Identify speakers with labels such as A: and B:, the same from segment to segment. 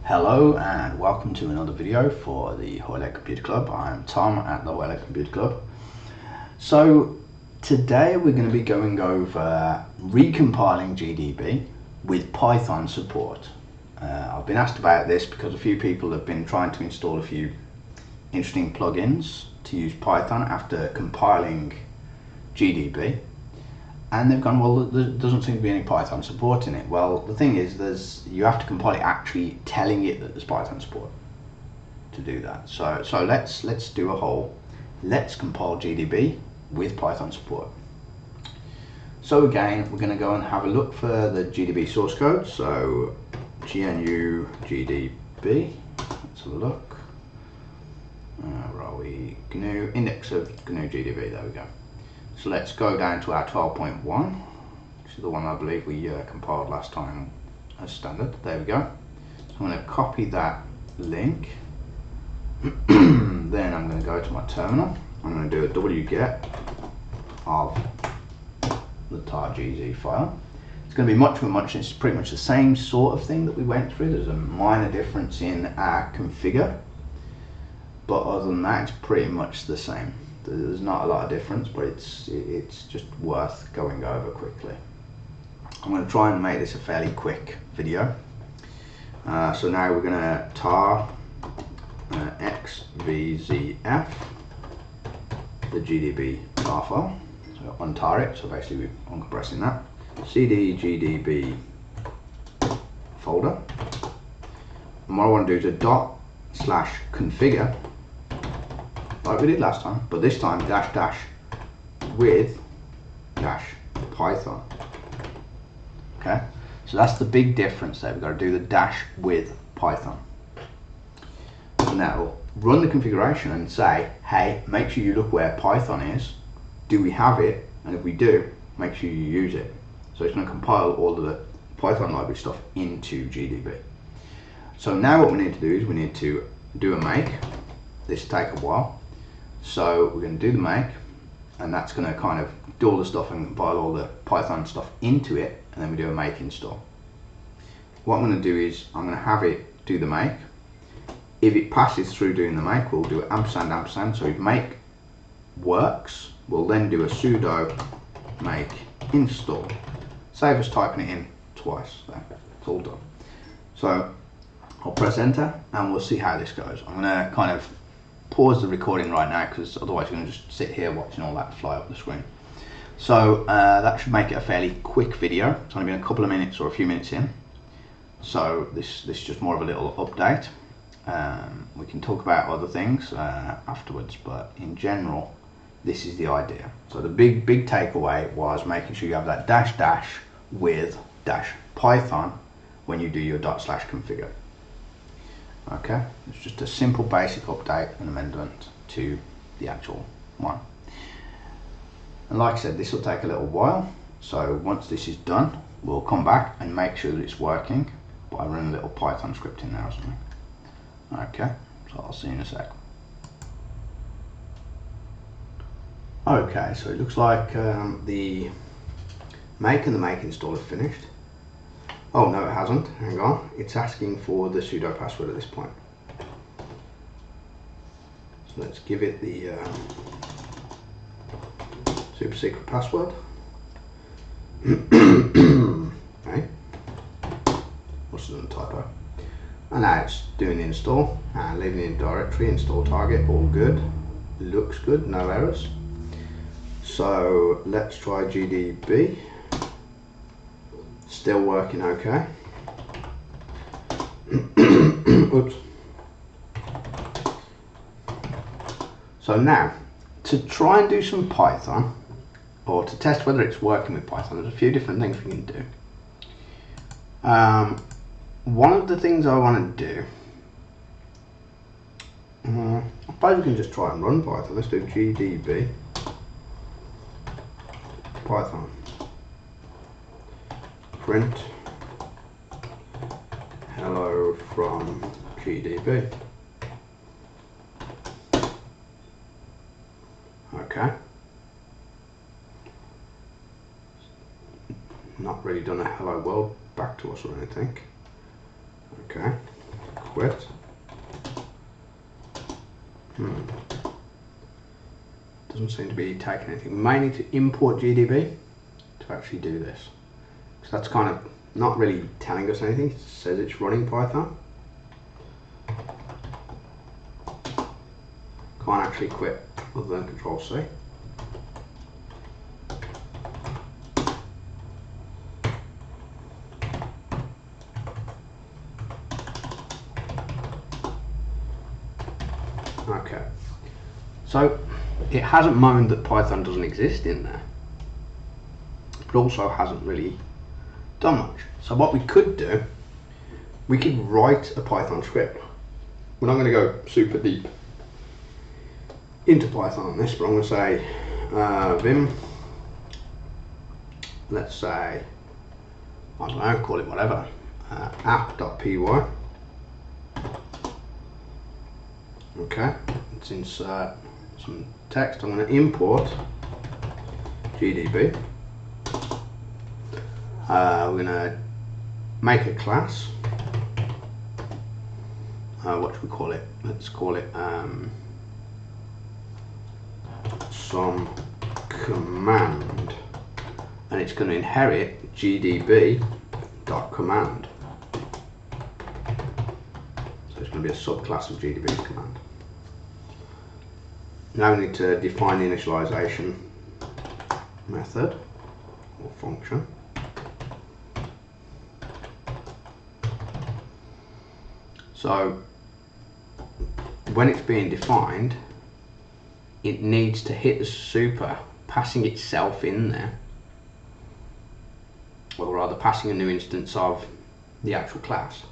A: Hello and welcome to another video for the Hello Computer Club. I'm Tom at the Hello Computer Club. So today we're going to be going over recompiling GDB with Python support. I've been asked about this because a few people have been trying to install a few interesting plugins to use Python after compiling GDB. And they've gone, well, there doesn't seem to be any Python support in it. Well, the thing is, you have to compile it actually telling it that there's Python support to do that. So let's do a whole, let's compile GDB with Python support. So again, we're going to go and have a look for the GDB source code. So GNU GDB, let's have a look. Where are we? GNU, index of GNU GDB, there we go. So let's go down to our 12.1, which is the one I believe we compiled last time as standard. There we go. So I'm going to copy that link. Then I'm going to go to my terminal. I'm going to do a wget of the tar.gz file. It's going to be it's pretty much the same sort of thing that we went through. There's a minor difference in our configure, but other than that, it's pretty much the same. There's not a lot of difference, but it's just worth going over quickly. I'm going to try and make this a fairly quick video. So now we're going to tar xvzf the GDB tar file. So untar it. So basically we're uncompressing that. cd gdb folder. And what I want to do is a /configure. Like we did last time, but this time -- with -python. Okay, so that's the big difference there. We've got to do the -- with Python. So now run the configuration and say, hey, make sure you look where Python is. Do we have it? And if we do, make sure you use it. So it's going to compile all of the Python library stuff into GDB. So now what we need to do is we need to do a make. This will take a while. So we're going to do the make, and that's going to kind of do all the stuff and compile all the Python stuff into it, and then we do a make install. What I'm going to do is I'm going to have it do the make. If it passes through doing the make, we'll do &&. So if make works, we'll then do a sudo make install. Save us typing it in twice. There, it's all done. So I'll press enter, and we'll see how this goes. I'm going to kind of pause the recording right now because otherwise you're going to just sit here watching all that fly up the screen. So that should make it a fairly quick video. It's only been a couple of minutes or a few minutes in. So this is just more of a little update. We can talk about other things afterwards, but in general, this is the idea. So the big takeaway was making sure you have that -- with -python when you do your /configure. Okay, it's just a simple basic update and amendment to the actual one. And like I said, this will take a little while. So once this is done, we'll come back and make sure that it's working by running a little Python script in there or something. Okay, so I'll see you in a sec. Okay, so it looks like the make and the make install are finished. Oh no, it hasn't. Hang on. It's asking for the sudo password at this point. So let's give it the super secret password. Okay. Must have done a typo. And now it's doing the install and leaving it in directory, install target, all good. Looks good, no errors. So let's try GDB. Still working okay. Oops. So now, to try and do some Python, or to test whether it's working with Python, there's a few different things we can do. One of the things I want to do, I suppose we can just try and run Python. Let's do GDB Python. Print hello from GDB. Okay. Not really done a hello world back to us or anything. Okay.
B: quit. Doesn't seem to be taking anything. We may need to import GDB to actually do this. So that's kind of not really telling us anything. It says it's running Python. Can't actually quit other than Control C. Okay, so it hasn't moaned that Python doesn't exist in there, but also hasn't really done much. So what we could do, we could write a Python script. We're not going to go super deep into Python on this, but I'm going to say vim, let's say, I don't know, call it whatever, app.py. Okay, let's insert some text. I'm going to import GDB. We're going to make a class. What should we call it? Let's call it some command, and it's going to inherit gdb.command. So it's going to be a subclass of GDB command. Now we need to define the initialization method or function. So when it's being defined, it needs to hit the super, passing itself in there, or rather passing a new instance of the actual class.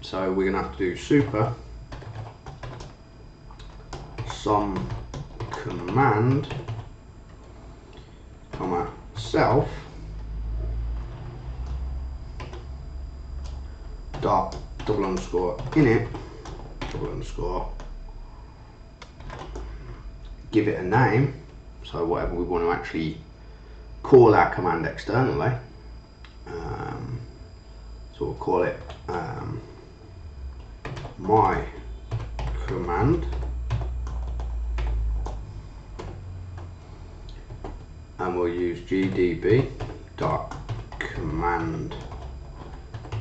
B: So we're going to have to do super some command, comma self dot double underscore init double underscore, give it a name, so whatever we want to actually call our command externally. So we'll call it my command, and we'll use gdb.command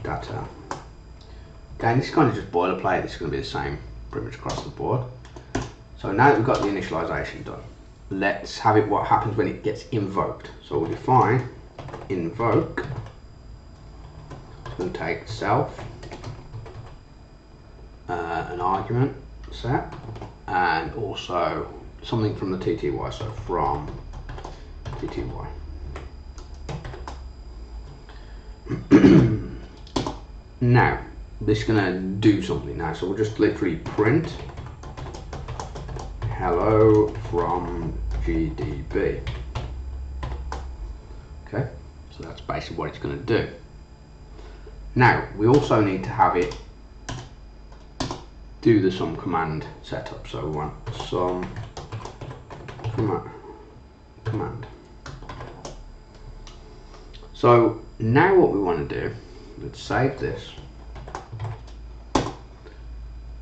B: data. Okay, and this is kind of just boilerplate. This is going to be the same pretty much across the board. So now that we've got the initialization done, let's have it what happens when it gets invoked. So we'll define invoke. It's going to take self, an argument set, and also something from the TTY, so from TTY. Now, this is going to do something now, so we'll just literally print hello from GDB. Okay, so that's basically what it's going to do. Now, we also need to have it do the some command setup, so we want some command. So now what we want to do, let's save this.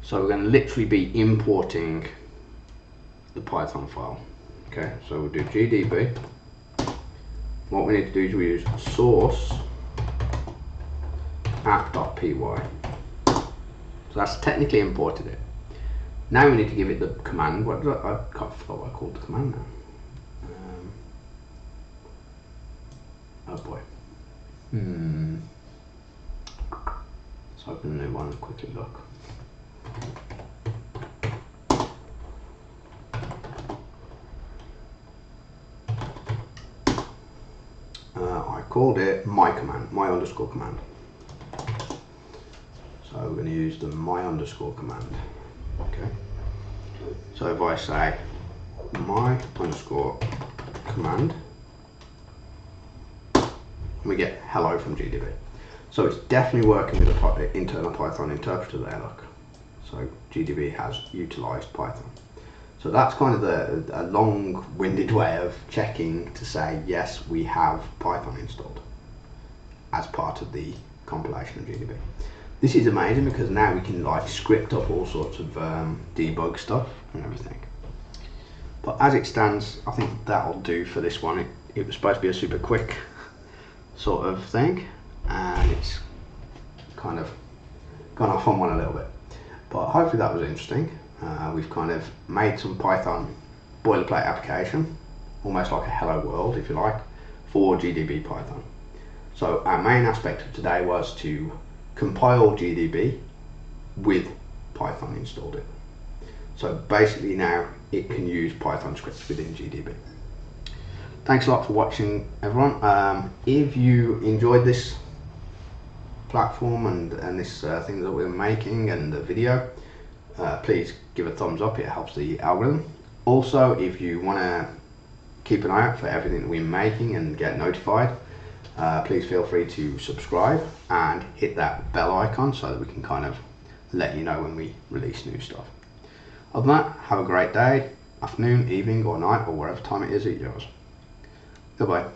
B: So we're going to literally be importing the Python file. Okay, so we'll do GDB. What we need to do is we use source app.py. So that's technically imported it. Now we need to give it the command. What did I can't forget what I called the command now. Oh boy. Let's open a new one and quickly look. I called it my command, my underscore command. So we're going to use the my underscore command. Okay. So if I say my underscore command, we get hello from GDB. So it's definitely working with an internal Python interpreter there, look. So GDB has utilized Python. So that's kind of a long-winded way of checking to say, yes, we have Python installed. as part of the compilation of GDB. This is amazing because now we can like script up all sorts of debug stuff and everything. But as it stands, I think that'll do for this one. It was supposed to be a super quick sort of thing, and it's kind of gone off on one a little bit. But hopefully that was interesting. We've kind of made some Python boilerplate application, almost like a hello world if you like, for GDB Python. So our main aspect of today was to compile GDB with Python installed in. So basically now it can use Python scripts within GDB. Thanks a lot for watching, everyone. If you enjoyed this platform and this thing that we're making and the video, please give a thumbs up. It helps the algorithm. Also, if you want to keep an eye out for everything that we're making and get notified, please feel free to subscribe and hit that bell icon so that we can kind of let you know when we release new stuff. Other than that, have a great day, afternoon, evening or night or whatever time it is at yours. Goodbye.